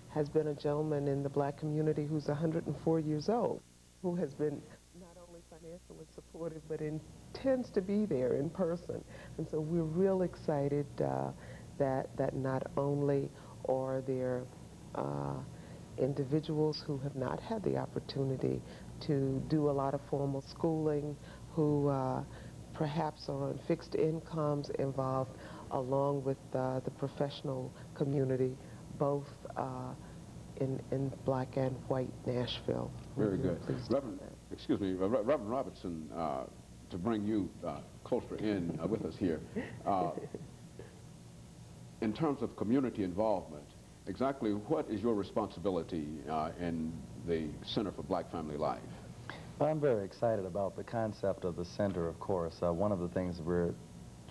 has been a gentleman in the black community who's 104 years old, who has been not only financially supportive, but intends to be there in person. And so we're real excited that not only are there individuals who have not had the opportunity to do a lot of formal schooling, who perhaps are on fixed incomes involved, along with the professional community, both in black and white Nashville. Very good. Reverend, excuse me, Reverend Robertson, to bring you closer in with us here, in terms of community involvement, exactly what is your responsibility in the Center for Black Family Life? Well, I'm very excited about the concept of the center, of course. One of the things we're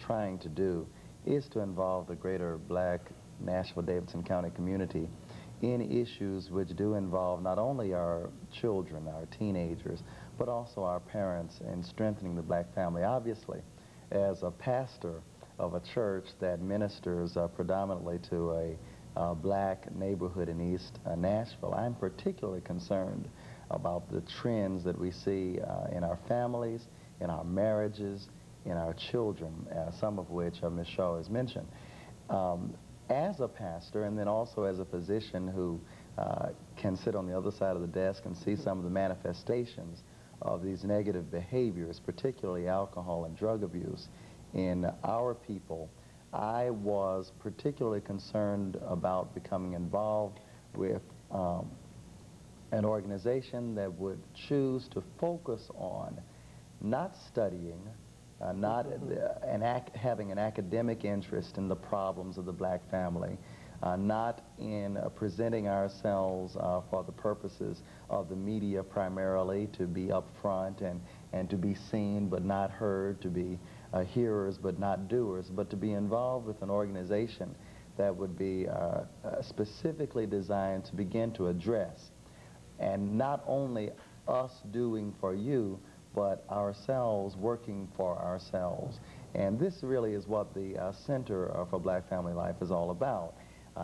trying to do is to involve the greater black Nashville-Davidson County community in issues which do involve not only our children, our teenagers, but also our parents in strengthening the black family. Obviously, as a pastor of a church that ministers predominantly to a black neighborhood in East Nashville, I'm particularly concerned about the trends that we see in our families, in our marriages, in our children, some of which Ms. Shaw has mentioned. As a pastor, and then also as a physician who can sit on the other side of the desk and see some of the manifestations of these negative behaviors, particularly alcohol and drug abuse, in our people, I was particularly concerned about becoming involved with an organization that would choose to focus on not studying, not having an academic interest in the problems of the black family, not in presenting ourselves for the purposes of the media primarily, to be up front and to be seen but not heard, to be hearers but not doers, but to be involved with an organization that would be specifically designed to begin to address, and not only us doing for you, but ourselves working for ourselves. And this really is what the Center for Black Family Life is all about.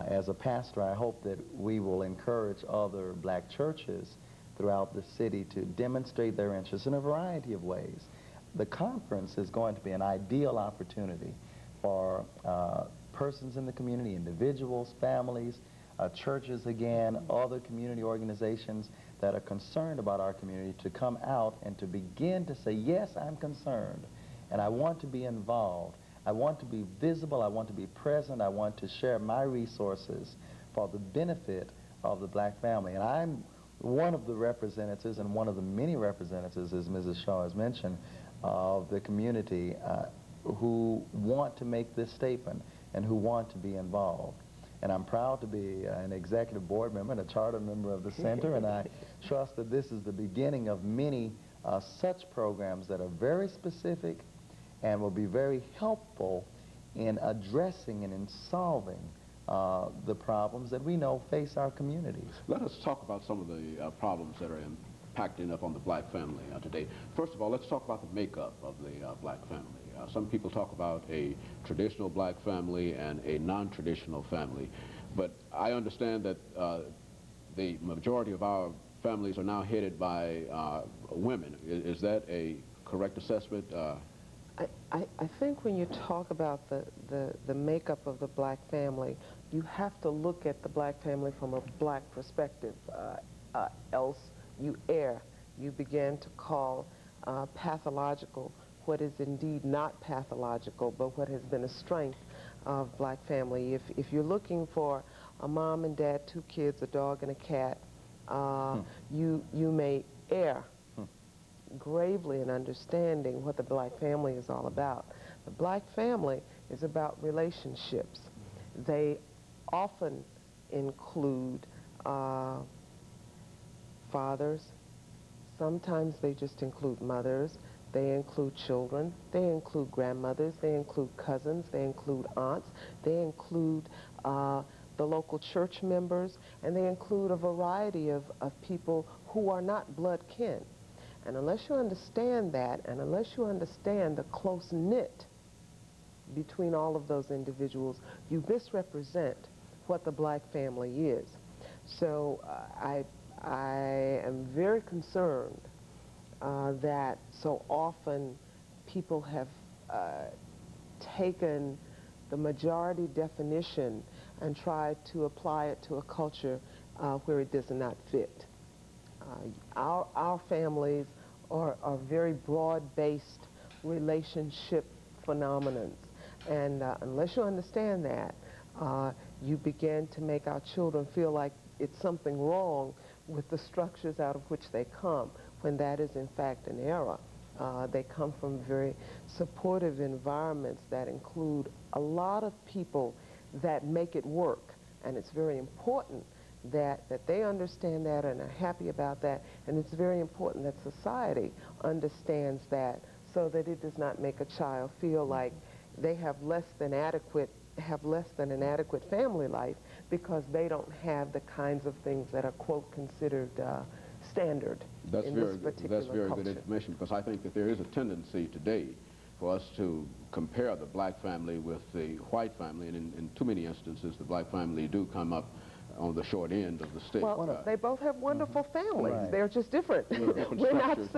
As a pastor, I hope that we will encourage other black churches throughout the city to demonstrate their interest in a variety of ways. The conference is going to be an ideal opportunity for persons in the community, individuals, families, churches again, other community organizations that are concerned about our community to come out and to begin to say, yes, I'm concerned, and I want to be involved. I want to be visible. I want to be present. I want to share my resources for the benefit of the black family. And I'm one of the representatives, and one of the many representatives, as Mrs. Shaw has mentioned, of the community who want to make this statement and who want to be involved. And I'm proud to be an executive board member and a charter member of the center, and I trust that this is the beginning of many such programs that are very specific and will be very helpful in addressing and in solving the problems that we know face our communities. Let us talk about some of the problems that are impacting up on the black family today. First of all, let's talk about the makeup of the black family. Some people talk about a traditional black family and a non-traditional family, but I understand that the majority of our families are now headed by women. Is that a correct assessment? I think when you talk about the makeup of the black family, you have to look at the black family from a black perspective, else you begin to call pathological what is indeed not pathological, but what has been a strength of black family. If you're looking for a mom and dad, 2 kids, a dog and a cat, you may err gravely in understanding what the black family is all about. The black family is about relationships. They often include fathers. Sometimes they just include mothers. They include children. They include grandmothers. They include cousins. They include aunts. They include the local church members. And they include a variety of people who are not blood kin. And unless you understand that, and unless you understand the close-knit between all of those individuals, you misrepresent what the black family is. So I am very concerned that so often people have taken the majority definition and tried to apply it to a culture where it does not fit. Our families are very broad-based relationship phenomenons, and unless you understand that, you begin to make our children feel like it's something wrong with the structures out of which they come, when that is in fact an error. They come from very supportive environments that include a lot of people that make it work, and it's very important that they understand that and are happy about that, and it's very important that society understands that, so that it does not make a child feel like they have less than an adequate family life because they don't have the kinds of things that are, quote, considered standard in this particular That's very culture. good information, because I think that there is a tendency today for us to compare the black family with the white family, and in too many instances the black family do come up on the short end of the stick. Well, they both have wonderful families. Right. They're just different. Different we're not structures.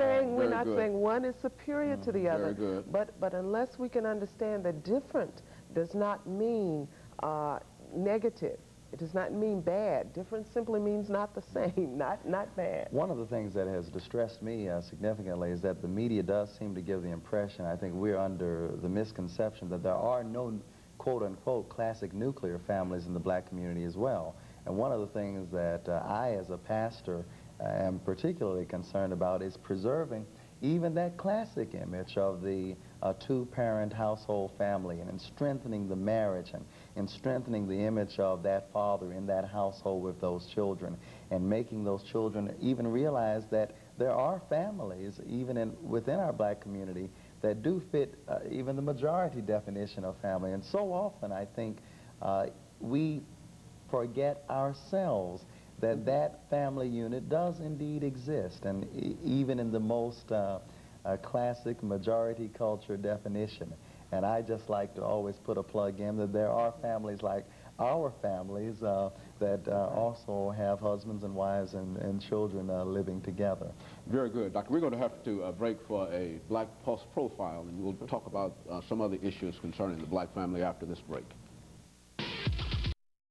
saying one is superior to the other. Very good. But unless we can understand that different does not mean negative. It does not mean bad. Different simply means not the same, not bad. One of the things that has distressed me significantly is that the media does seem to give the impression, I think we're under the misconception, that there are no quote-unquote classic nuclear families in the black community as well. And one of the things that I, as a pastor, am particularly concerned about is preserving even that classic image of the two-parent household family, and in strengthening the marriage, and in strengthening the image of that father in that household with those children, and making those children even realize that there are families, even within our black community, that do fit even the majority definition of family. And so often I think we forget ourselves that family unit does indeed exist, and even in the most classic majority culture definition. And I just like to always put a plug in that there are families like our families that also have husbands and wives and children living together. Very good. Doctor, we're going to have to break for a Black Pulse profile, and we'll talk about some other issues concerning the black family after this break.